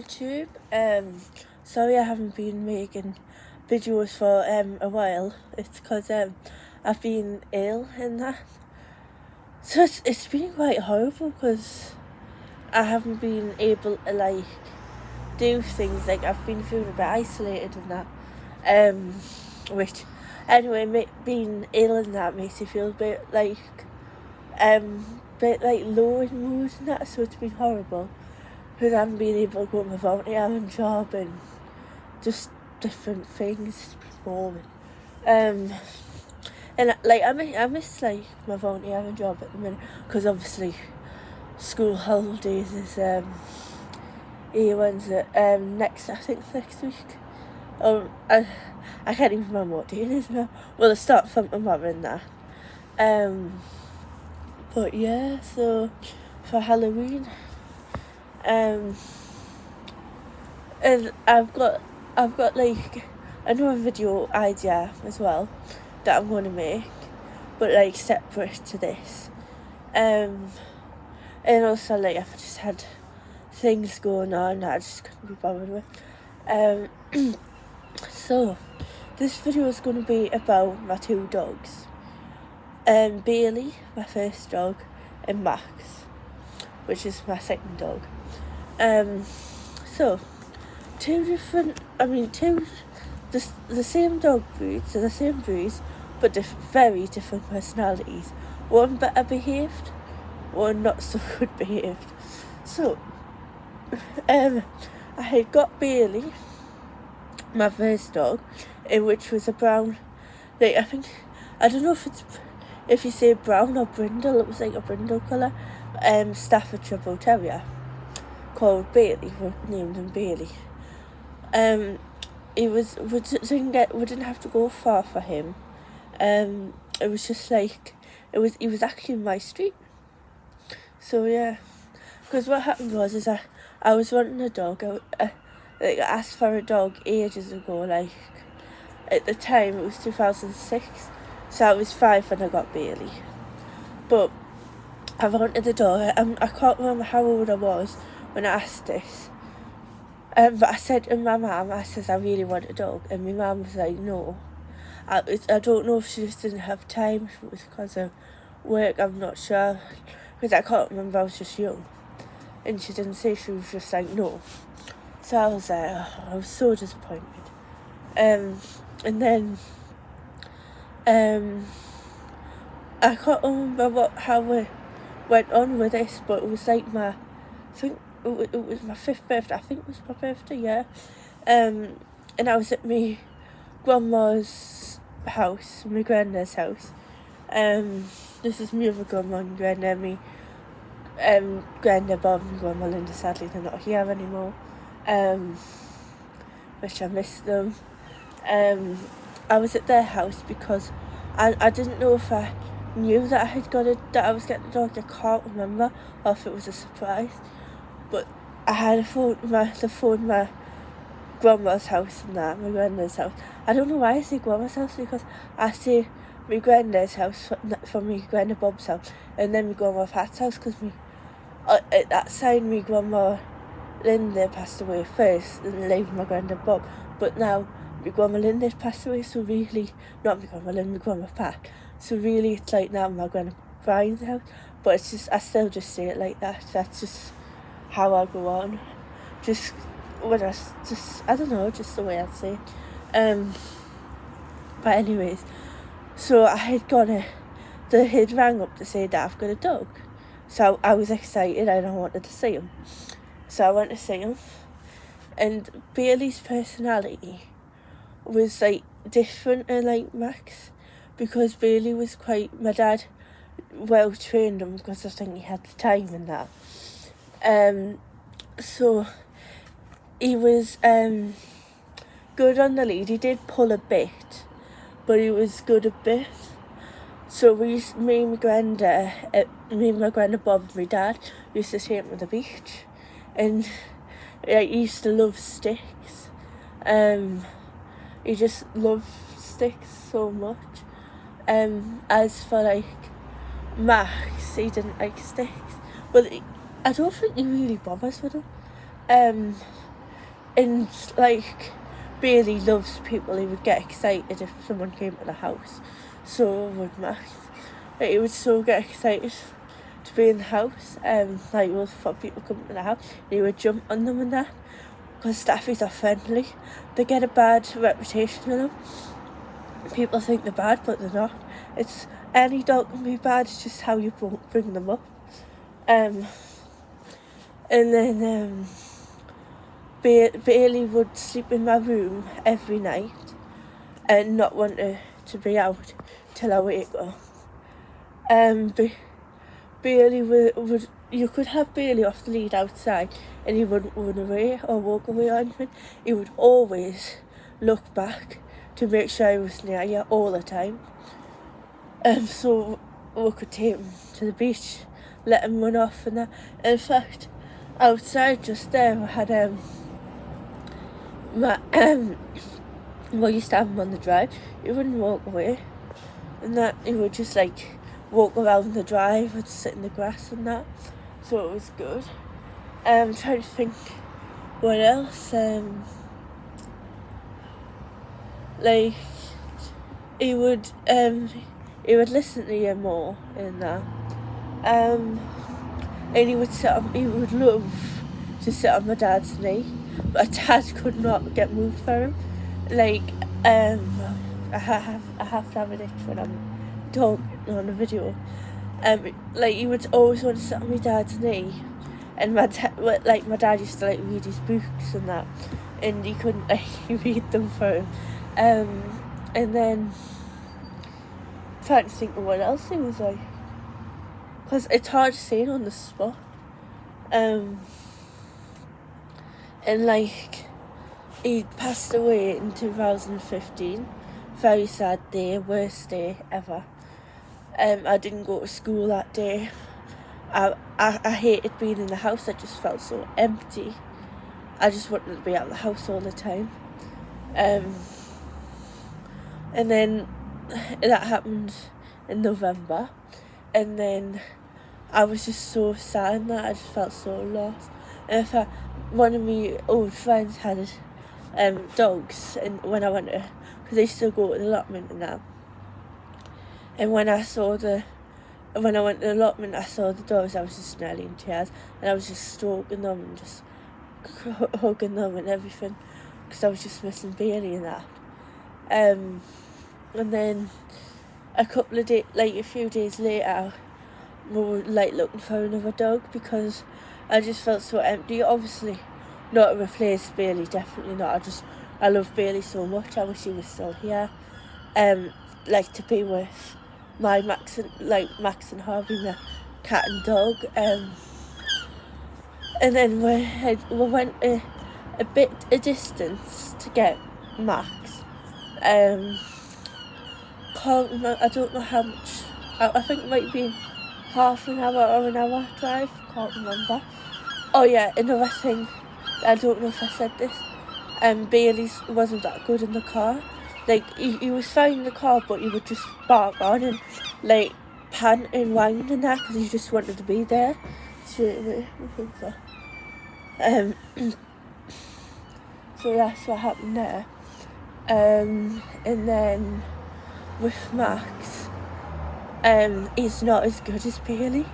YouTube. Sorry I haven't been making videos for a while. It's because I've been ill and that. So it's been quite horrible because I haven't been able to do things. I've been feeling a bit isolated and that. Which anyway, being ill and that makes you feel a bit low in mood and that. So it's been horrible. Because I haven't been able to go to my volunteer having job and just different things. It's been boring. And I miss my volunteer having job at the minute because obviously school holidays is when's it? Next week. I can't even remember what day it is now. Well, I start from tomorrow and that. But yeah, so for Halloween. And I've got another video idea as well that I'm going to make, but separate to this. And also I've just had things going on that I just couldn't be bothered with. So this video is going to be about my two dogs, Bailey, my first dog, and Max, which is my second dog. So the same dog breeds, so the same breeds, but very different personalities. One better behaved, one not so good behaved. So I had got Bailey, my first dog, which was a brown, I don't know if you say brown or brindle. It was a brindle colour, Staffordshire Bull Terrier called Bailey. We named him Bailey. We didn't have to go far for him. It was just he was actually in my street. So yeah, because what happened was I was wanting a dog. I asked for a dog ages ago. At the time it was 2006, so I was 5 when I got Bailey. But I wanted a dog. I can't remember how old I was when I asked this. But I said to my mum, I really want a dog, and my mum was like, no. I don't know if she just didn't have time, if it was because of work, I'm not sure, because I can't remember, I was just young, and she didn't say, she was just like, no. So I was I was so disappointed. And then I can't remember how we went on with this, but it was it was my 5th birthday. I think it was my birthday, yeah. And I was at my grandma's house, my granddad's house. This is my other grandma and granddad. Me, granddad Bob and grandma Linda, sadly they're not here anymore. Which I miss them. I was at their house because I didn't know if I knew that I was getting a dog. I can't remember, or if it was a surprise. But I had the phone my grandma's house and that, my granddad's house. I don't know why I say grandma's house, because I say my granddad's house for my granddad Bob's house, and then my grandma Pat's house, because at that side my grandma Linda passed away first, and leaving my granddad Bob. But now my grandma Linda passed away, so really, not my grandma Linda, my grandma Pat. So really, it's now my granddad Brian's house. But it's just, I still just say it like that. That's just how I go on. Just when I don't know, just the way I say it. But anyways, so I had they had rang up to say that I've got a dog. So I was excited and I wanted to see him. So I went to see him. And Bailey's personality was different than Max, because Bailey was my dad well trained him, because I think he had the time and that. So he was good on the lead. He did pull a bit, but he was good a bit. So me and my granddad Bob and my dad used to take him to the beach, and he used to love sticks. He just loved sticks so much. As for Max, he didn't like sticks. Well, I don't think he really bothers with them. And like Bailey loves people. He would get excited if someone came to the house. So would Max. Like, he would so get excited to be in the house. Like for people coming to the house, he would jump on them and that. Because staffies are friendly. They get a bad reputation in them. People think they're bad, but they're not. It's any dog can be bad. It's just how you bring them up. And then Bailey would sleep in my room every night and not want to be out till I wake up. Bailey would you could have Bailey off the lead outside and he wouldn't run away or walk away or anything. He would always look back to make sure he was near you all the time. So we could take him to the beach, let him run off and that. In fact, outside just there we had we used to have him on the drive. He wouldn't walk away and that. He would just like walk around the drive and sit in the grass and that. So it was good. Trying to think what else. Like he would listen to you more in that. And he would love to sit on my dad's knee, but Dad could not get moved for him. Like I have to have an itch when I'm talking on a video. Like he would always want to sit on my dad's knee, and my dad used to like read his books and that, and he couldn't like read them for him. And then trying to think of what else he was like, because it's hard to say on the spot. And like he passed away in 2015. Very sad day, worst day ever. I didn't go to school that day. I hated being in the house. I just felt so empty. I just wanted to be out of the house all the time. And then that happened in November, and then I was just so sad that I just felt so lost. And in fact, one of my old friends had dogs, and when I went to, because I used to go to the allotment and that, and when I went to the allotment, I saw the dogs. I was just nearly in tears, and I was just stroking them and just hugging them and everything, because I was just missing Bailey and that. And then a few days later, we were like looking for another dog because I just felt so empty. Obviously, not to replace Bailey, definitely not. I love Bailey so much. I wish he was still here. Like to be with my Max and Harvey, my cat and dog. And then we went a distance to get Max. I don't know how much. I think it might be half an hour or an hour drive. Can't remember. Oh yeah, another thing. I don't know if I said this. Bailey's wasn't that good in the car. Like he was fine in the car, but he would just bark on and like pant and whine and that because he just wanted to be there straight away. I think so. So that's what happened there. And then with Max, he's not as good as Bailey.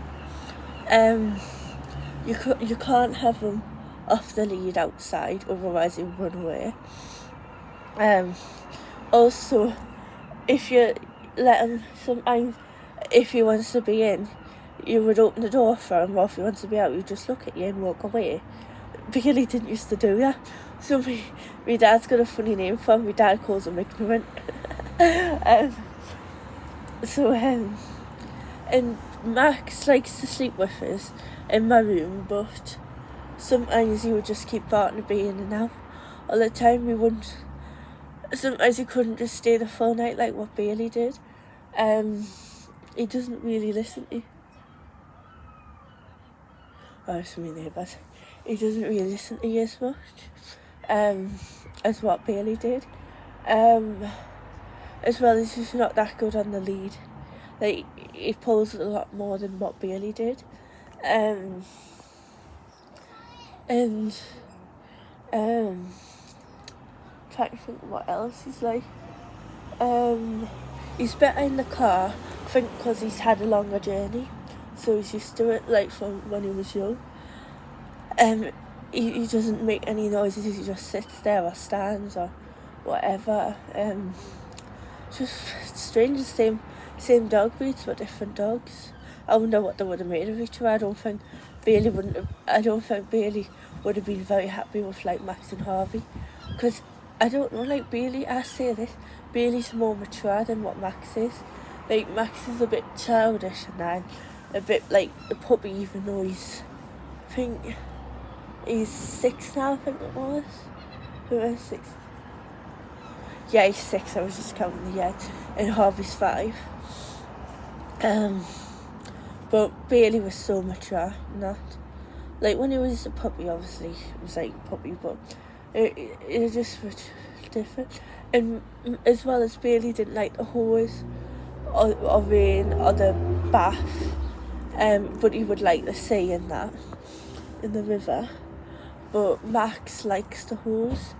You can't have him off the lead outside, otherwise he'll run away. Also, if you let him, sometimes if he wants to be in, you would open the door for him, or if he wants to be out, you just look at you and walk away. Bailey didn't used to do that. So my dad's got a funny name for him. My dad calls him ignorant. And Max likes to sleep with us in my room, but sometimes he would just keep wanting to be in and out all the time. Sometimes he couldn't just stay the full night like what Bailey did. He doesn't really listen to. Oh, it's my neighbours. He doesn't really listen to you as much as what Bailey did. As well as he's not that good on the lead. Like he pulls a lot more than what Bailey did. And Trying to think what else he's like. He's better in the car, I think, because he's had a longer journey, so he's used to it, like from when he was young. He doesn't make any noises, he just sits there or stands or whatever. Just strange, the same dog breeds but different dogs. I wonder what they would have made of each other. I don't think Bailey would have been very happy with like Max and Harvey, because I don't know, like Bailey, I say this, Bailey's more mature than what Max is. Like Max is a bit childish and then a bit like a puppy, even though I think he's 6 now, I think it was. Who was 6? Yeah, he's 6, I was just counting the years. And Harvey's 5. But Bailey was so mature in that. Like when he was a puppy, obviously it was like a puppy, but it just was different. And as well as Bailey didn't like the hose or rain or the bath, but he would like the sea and that, in the river. But Max likes the hose,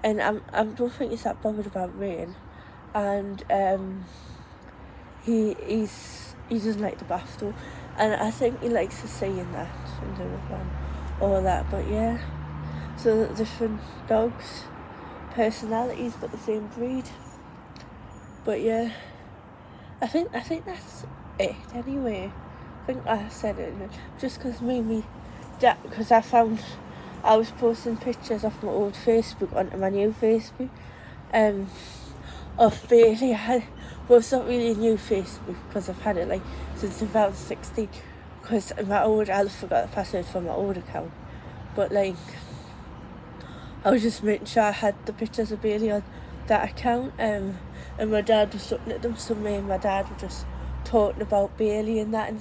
and I don't think he's that bothered about rain, and he doesn't like the bath though, and I think he likes the sea and that, and the river and all that. But yeah, so different dogs, personalities, but the same breed. But yeah, I think that's it anyway. I think I said it just because because I was posting pictures of my old Facebook onto my new Facebook, of Bailey. It's not really a new Facebook because I've had it like since 2016, because I forgot the password for my old account, but like I was just making sure I had the pictures of Bailey on that account, and my dad was looking at them, so me and my dad were just talking about Bailey and that, and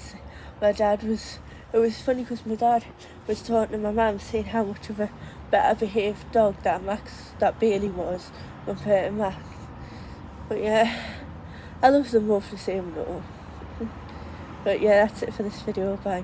it was funny because my dad was talking to my mum, saying how much of a better behaved dog that Bailey was compared to Max. But yeah, I love them both the same though. But yeah, that's it for this video, bye.